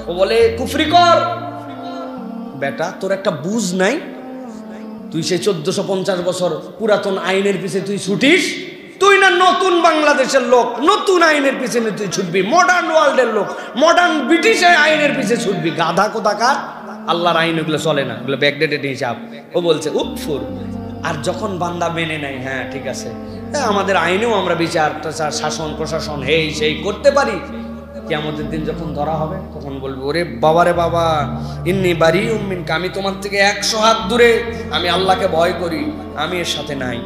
ও বলে কুফরি কর। বেটা তোর একটা বুঝ নাই, তুই সেই 1450 বছর পুরাতন আইনের পিছে তুই ছুটিস? তুই না নতুন বাংলাদেশের লোক, নতুন আইনের পিছনে তুই ছুটবি, মডার্ন ওয়ার্ল্ডের লোক, মডার্ন ব্রিটিশের আইনের পিছে ছুটবি। গাধা কোথাকার, আল্লাহর আইন ওগুলো চলে না, ওগুলো ব্যাকডেটেড হিসাব। ও বলছে উকফুর। আর যখন বান্দা মেনে নেয়, হ্যাঁ ঠিক আছে, আমাদের আইনেও আমরা বিচার শাসন প্রশাসন এই সেই করতে পারি, কিয়ামতের দিন যখন ধরা হবে তখন বলবো, ওরে বাবা রে বাবা, ইন্নী বারিউম মিনকা, আমি তোমার থেকে 100 হাত দূরে, আমি আল্লাহকে ভয় করি, আমি এর সাথে নাই।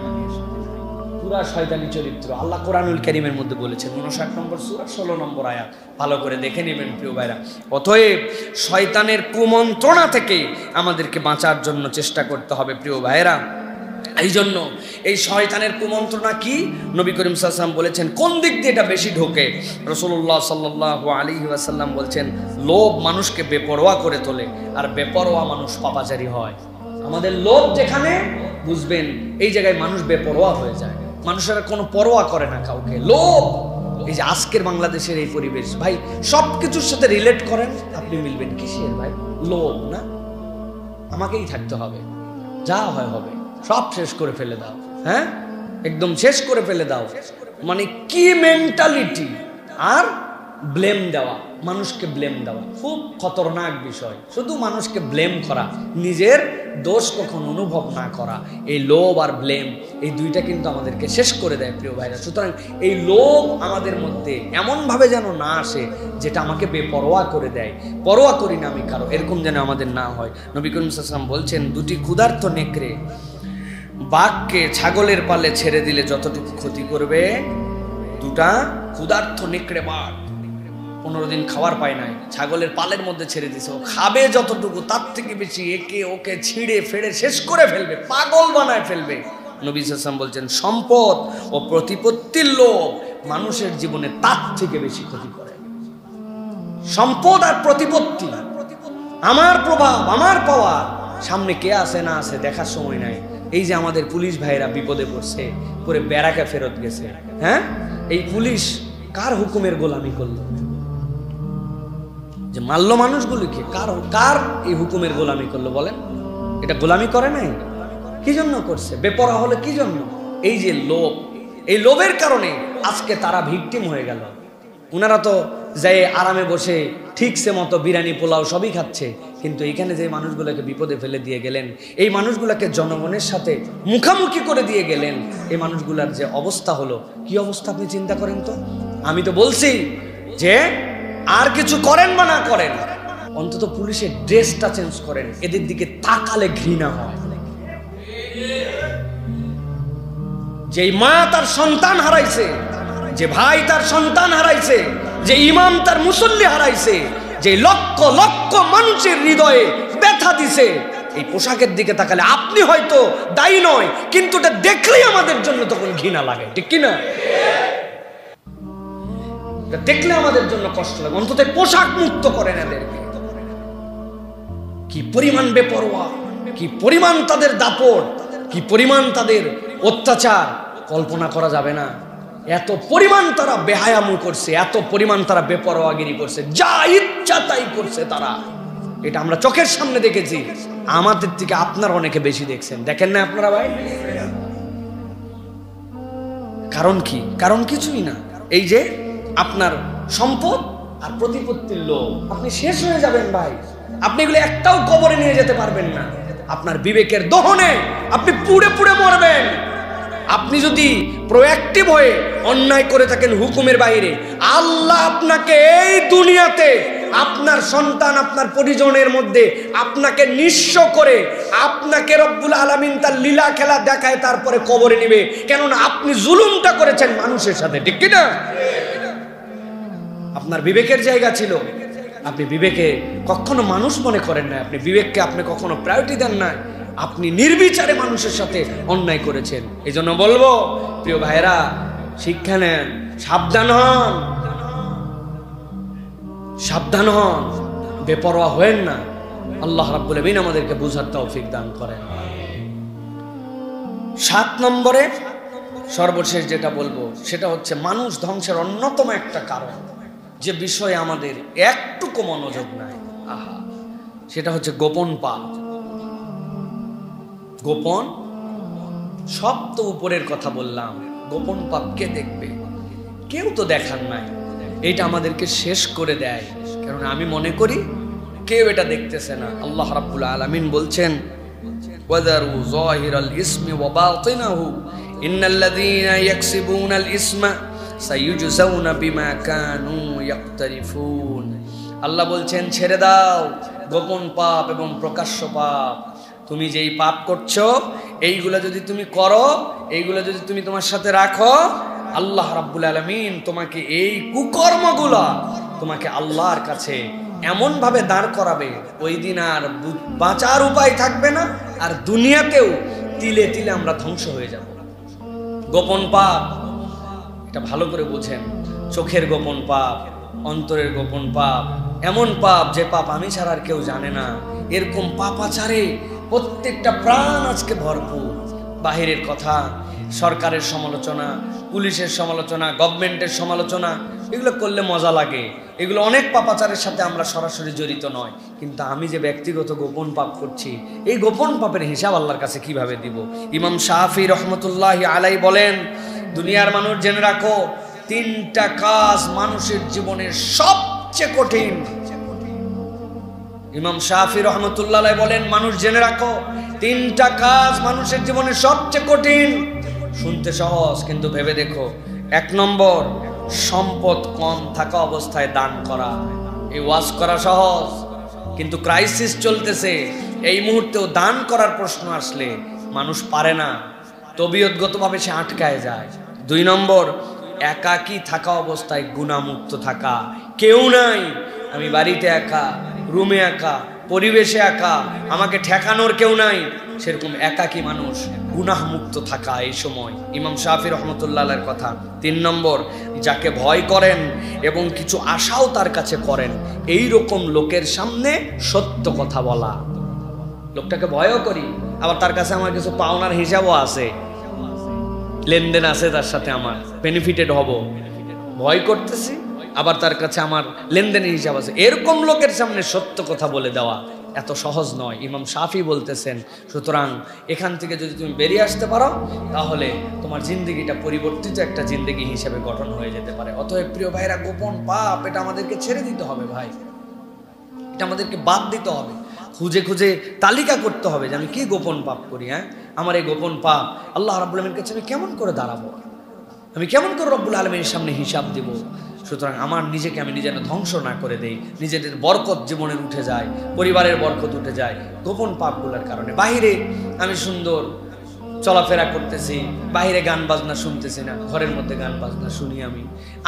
পুরা শয়তানি চরিত্র আল্লাহ কোরআনুল কারীমের মধ্যে বলেছেন, 59 নম্বর সূরা 16 নম্বর আয়াত, ভালো করে দেখে নেবেন প্রিয় ভাইরা। অতএব শয়তানের কুমন্ত্রণা থেকে আমাদেরকে বাঁচার জন্য চেষ্টা করতে হবে প্রিয় ভাইরা। এই জন্য এই শয়তানের কুমন্ত্রণা কি, নবী করিম সাল্লাল্লাহু আলাইহি ওয়াসাল্লাম বলেছেন কোন দিক দিয়ে এটা বেশি ঢোকে। রাসূলুল্লাহ সাল্লাল্লাহু আলাইহি ওয়াসাল্লাম বলছেন, লোভ মানুষকে বেপরোয়া করে তোলে, আর বেপরোয়া মানুষ পাপাচারী হয়। আমাদের লোভ যেখানে বুঝবেন, এই জায়গায় মানুষ বেপরোয়া হয়ে যায়, মানুষেরা কোনো পরোয়া করে না কাউকে। লোভ, এই যে আজকের বাংলাদেশের এই পরিবেশ ভাই, সব কিছুর সাথে রিলেট করেন, আপনি মিলবেন কিসের ভাই? লোভ না, আমাকেই থাকতে হবে, যা হয় হবে, সব শেষ করে ফেলে দাও, হ্যাঁ একদম শেষ করে ফেলে দাও, মানে কি মেন্টালিটি। আর ব্লেম দেওয়া, মানুষকে ব্লেম দেওয়া খুব খতরনাক বিষয়। শুধু মানুষকে ব্লেম করা, নিজের দোষ কখনো অনুভব না করা, এই লোভ আর ব্লেম, এই দুইটা কিন্তু আমাদেরকে শেষ করে দেয় প্রিয় ভাইরা। সুতরাং এই লোভ আমাদের মধ্যে এমনভাবে যেন না আসে যেটা আমাকে বেপরোয়া করে দেয়, পরোয়া করি না আমি কারো, এরকম যেন আমাদের না হয়। নবী করিম সাল্লাল্লাহু আলাইহি ওয়াসাল্লাম বলছেন, দুটি ক্ষুধার্ত নেকড়ে বাঘকে ছাগলের পালে ছেড়ে দিলে যতটুকু ক্ষতি করবে, দুটা ক্ষুধার্ত নেকড়ে বাঘ 15 দিন খাবার পায় নাই, ছাগলের পালের মধ্যে ছেড়ে দিছে, ও খাবে যতটুকু তার থেকে বেশি একে ওকে ছিঁড়ে ফেড়ে শেষ করে ফেলবে, পাগল বানায় ফেলবে। নবী সাল্লাল্লাহু আলাইহি ওয়াসাল্লাম বলছেন, সম্পদ ও প্রতিপত্তির লোভ মানুষের জীবনে তার থেকে বেশি ক্ষতি করে। সম্পদ আর প্রতিপত্তি, আমার প্রভাব, আমার পাওয়ার, সামনে কে আছে না আছে দেখার সময় নাই। এই যে আমাদের পুলিশ ভাইরা বিপদে পড়ছে, পরে ব্যারাকে ফেরত গেছে, হ্যাঁ এই পুলিশ কার হুকুমের গোলামি করলো? যে মারল মানুষগুলিকে, কার এই হুকুমের গোলামি করলো বলেন? এটা গোলামি করে নাই, কি জন্য করছে? বেপরোয়া হলে কি জন্য? এই যে লোভ, এই লোভের কারণে আজকে তারা ভিকটিম হয়ে গেল। উনারা তো যাই আরামে বসে ঠিকসে মতো বিরিয়ানি পোলাও সবই খাচ্ছে, কিন্তু এইখানে যে মানুষগুলোকে বিপদে ফেলে দিয়ে গেলেন, এই মানুষগুলোকে জনগণের সাথে মুখামুখি করে দিয়ে গেলেন, এই মানুষগুলার যে অবস্থা হলো, কি অবস্থা আপনি চিন্তা করেন তো। আমি তো বলছি যে আর কিছু করেন বা না করেন, অন্তত পুলিশের ড্রেসটা চেঞ্জ করেন, এদের দিকে তাকালে ঘৃণা হয়। যে মা তার সন্তান হারাইছে, যে ভাই তার সন্তান হারাইছে, যে ইমাম তার মুসল্লি হারাইছে, যে লক্ষ লক্ষ মানুষের হৃদয়ে ব্যথা দিছে, এই পোশাকের দিকে তাকালে আপনি হয়তো দায়ী নয়, কিন্তু এটা দেখলেই আমাদের জন্য তখন ঘৃণা লাগে, ঠিক কিনা? দেখলে আমাদের জন্য কষ্ট লাগে। অন্তত পোশাক মুক্ত করেন এদেরকে। কি পরিমাণ বেপরোয়া, কি পরিমাণ তাদের দাপট, কি পরিমাণ তাদের অত্যাচার, কল্পনা করা যাবে না। এত পরিমাণ তারা বেহায়ামু করছে, এত পরিমাণ তারা বেপরোয়াগিরি করছে, যা ইচ্ছা তাই করছে তারা। এটা আমরা চোখের সামনে দেখেছি, আমাদের থেকে আপনারা অনেকে বেশি দেখছেন, দেখেন না আপনারা ভাই? কারণ কি? কারণ কিছুই না, এই যে আপনার সম্পদ আর প্রতিপত্তির লোভ, আপনি শেষ হয়ে যাবেন ভাই। আপনি এগুলো একটাও কবরে নিয়ে যেতে পারবেন না। আপনার বিবেকের দহনে আপনি পুড়ে পুড়ে মরবেন। আপনি যদি প্রোঅ্যাক্টিভ হয়ে অন্যায় করে থাকেন হুকুমের বাইরে, আল্লাহ আপনাকে এই দুনিয়াতে আপনার সন্তান, আপনার পরিজনের মধ্যে আপনাকে নিঃস্ব করে, আপনাকে রব্বুল আলামিন তার লীলা খেলা দেখায় তারপরে কবরে নিবে। কেননা আপনি জুলুমটা করেছেন মানুষের সাথে, ঠিক কি না? আপনার বিবেকের জায়গা ছিল, আপনি বিবেকে কখনো মানুষ মনে করেন না, আপনি বিবেককে আপনি কখনো প্রায়োরিটি দেন না। আপনি নির্বিচারে মানুষের সাথে অন্যায় করেছেন। এই জন্য বলবো প্রিয় ভাইরা, শিক্ষা নেন, সাবধান হন, সাবধান হন, বেপরোয়া হয়েন না। আল্লাহ রাব্বুল আলামিন আমাদেরকে বুঝার তৌফিক দান করেন। 7 নম্বরে সর্বশেষ যেটা বলবো সেটা হচ্ছে মানুষ ধ্বংসের অন্যতম একটা কারণ, যে বিষয়ে আমাদের একটুকু মনোযোগ নাই, সেটা হচ্ছে গোপন পাপ। গোপন, সব তো উপরের কথা বললাম, গোপন পাপ কে দেখবে? কেউ তো দেখার নাই। এটা আমাদেরকে শেষ করে দেয়, কারণ আমি মনে করি কেউ এটা দেখতেছে না। আল্লাহ রাব্বুল আলামিন বলছেন, ওয়াযারু যাহিরাল ইসমি ওয়া বাতিনাহু ইন্নাল্লাযীনা ইয়াকসিবুনাল ইসমা সাইয়ুজজাউনা বিমা কানু ইয়াকতারিফুন। আল্লাহ বলছেন, ছেড়ে দাও গোপন পাপ এবং প্রকাশ্য পাপ। তুমি যেই পাপ করছো, এইগুলা যদি তুমি করো, এইগুলা যদি তুমি তোমার সাথে রাখো, আল্লাহ রাব্বুল আলামিন তোমাকে এই কুকর্মগুলা তোমাকে আল্লাহর কাছে এমন ভাবে দাঁড় করাবে, ওই দিন আর বাঁচার উপায় থাকবে না, আর দুনিয়াতেও তিলে তিলে আমরা ধ্বংস হয়ে যাব। গোপন পাপ, এটা ভালো করে বোঝেন। চোখের গোপন পাপ, অন্তরের গোপন পাপ, এমন পাপ যে পাপ আমি ছাড়া আর কেউ জানে না, এরকম পাপাচারে প্রত্যেকটা প্রাণ আজকে ভরপুর। বাহিরের কথা, সরকারের সমালোচনা, পুলিশের সমালোচনা, গভর্নমেন্টের সমালোচনা, এগুলো করলে মজা লাগে। এগুলো অনেক পাপাচারের সাথে আমরা সরাসরি জড়িত নয়, কিন্তু আমি যে ব্যক্তিগত গোপন পাপ করছি, এই গোপন পাপের হিসাব আল্লাহর কাছে কিভাবে দিব? ইমাম শাফি রহমতুল্লাহি আলাইহি বলেন, দুনিয়ার মানুষ জেনে রাখো, 3টা কাজ মানুষের জীবনের সবচেয়ে কঠিন। ইমাম শাফি রহমতুল্লাহ আলাইহি বলেন, মানুষ জেনে রাখো, 3টা কাজ মানুষের জীবনের সবচেয়ে কঠিন। শুনতে সহজ, কিন্তু ভেবে দেখো। 1 নম্বর, সম্পদ কম থাকা অবস্থায় দান করা। এই ওয়াজ করা সহজ, কিন্তু ক্রাইসিস চলতেছে, এই মুহূর্তেও দান করার প্রশ্ন আসলে মানুষ পারে না, তবিয়তগতভাবে সে আটকায় যায়। 2 নম্বর, একাকী থাকা অবস্থায় গুনাহমুক্ত থাকা। কেউ নাই, আমি বাড়িতে একা, রুমে একা, পরিবেশে একা, আমাকে ঠেকানোর কেউ নাই, সেরকম একাকী মানুষ, গুনাহমুক্ত থাকা এই সময়। ইমাম শাফি রহমতুল্লাহ আলাইহির কথা। 3 নম্বর, যাকে ভয় করেন এবং কিছু আশাও তার কাছে করেন, এই রকম লোকের সামনে সত্য কথা বলা। লোকটাকে ভয়ও করি, আবার তার কাছে আমার কিছু পাওনার হিসাবও আছে, লেনদেন আছে তার সাথে, আমার বেনিফিটেড হব, ভয় করতেছি, আবার তার কাছে আমার লেনদেনের হিসাব আছে। এরকম লোকের সামনে সত্য কথা বলে দেওয়া এত সহজ নয়, ইমাম শাফি বলতেছেন। সুতরাং এখান থেকে যদি তুমি বেরিয়ে আসতে পারো, তাহলে তোমার জিন্দগিটা পরিবর্তিত একটা জিন্দগি হিসেবে গঠন হয়ে যেতে পারে। অতএব প্রিয় ভাইরা, গোপন পাপ এটা আমাদেরকে ছেড়ে দিতে হবে ভাই, এটা আমাদেরকে বাদ দিতে হবে। খুঁজে খুঁজে তালিকা করতে হবে যে আমি কি গোপন পাপ করি। আমার এই গোপন পাপ আল্লাহ রাব্বুল আলামিনের কাছে আমি কেমন করে দাঁড়াবো, আমি কেমন করে রব্বুল আলামিনের সামনে হিসাব দিব। সুতরাং আমার নিজেকে আমি নিজে ধ্বংস না করে দেই, নিজেদের বরকত জীবনের উঠে যায়, পরিবারের বরকত উঠে যায় গোপন পাপগুলোর কারণে। বাহিরে আমি সুন্দর চলাফেরা করতেছি, বাহিরে গান বাজনা শুনতেছি না, ঘরের মধ্যে গান বাজনা শুনি।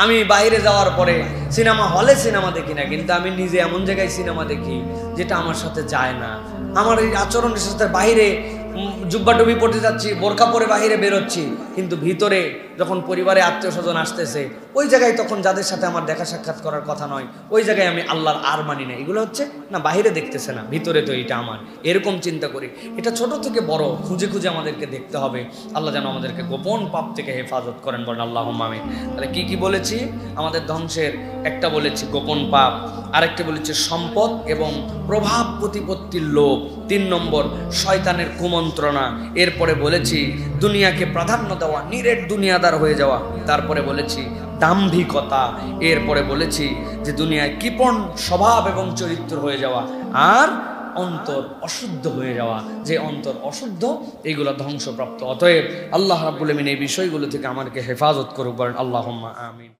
আমি বাইরে যাওয়ার পরে সিনেমা হলে সিনেমা দেখি না, কিন্তু আমি নিজে এমন জায়গায় সিনেমা দেখি যেটা আমার সাথে যায় না। আমার এই আচরণের সাথে বাহিরে জুব্বা টুপি পড়তে যাচ্ছি, বোরকা পরে বাহিরে বেরোচ্ছি, কিন্তু ভিতরে যখন পরিবারে আত্মীয় স্বজন আসতেছে, ওই জায়গায় তখন যাদের সাথে আমার দেখা সাক্ষাৎ করার কথা নয়, ওই জায়গায় আমি আল্লাহর আর মানি না। এগুলো হচ্ছে না বাহিরে দেখতেছে না, ভিতরে তো এটা আমার, এরকম চিন্তা করি। এটা ছোট থেকে বড় খুঁজে খুঁজে আমাদেরকে দেখতে হবে। আল্লাহ যেন আমাদেরকে গোপন পাপ থেকে হেফাজত করেন, বলেন আল্লাহুম্মা আমিন। তাহলে কি কি বলেছি আমাদের ধ্বংসের? একটা বলেছি গোপন পাপ, আরেকটা বলেছি সম্পদ এবং প্রভাব প্রতিপত্তির লোভ, 3 নম্বর শয়তানের কুমন্ত্রণা, এরপরে বলেছি দুনিয়াকে প্রাধান্য দেওয়া, নিরেট দুনিয়াদার হয়ে যাওয়া, তারপরে বলেছি দাম্ভিকতা, এরপরে বলেছি যে দুনিয়ায় কৃপণ স্বভাব এবং চরিত্র হয়ে যাওয়া, আর অন্তর অশুদ্ধ হয়ে যাওয়া, যে অন্তর অশুদ্ধ এইগুলো ধ্বংসপ্রাপ্ত। অতএব আল্লাহ রাব্বুল আমিন এই বিষয়গুলো থেকে আমাদেরকে হেফাজত করুক, বলেন আল্লাহুম্মা আমিন।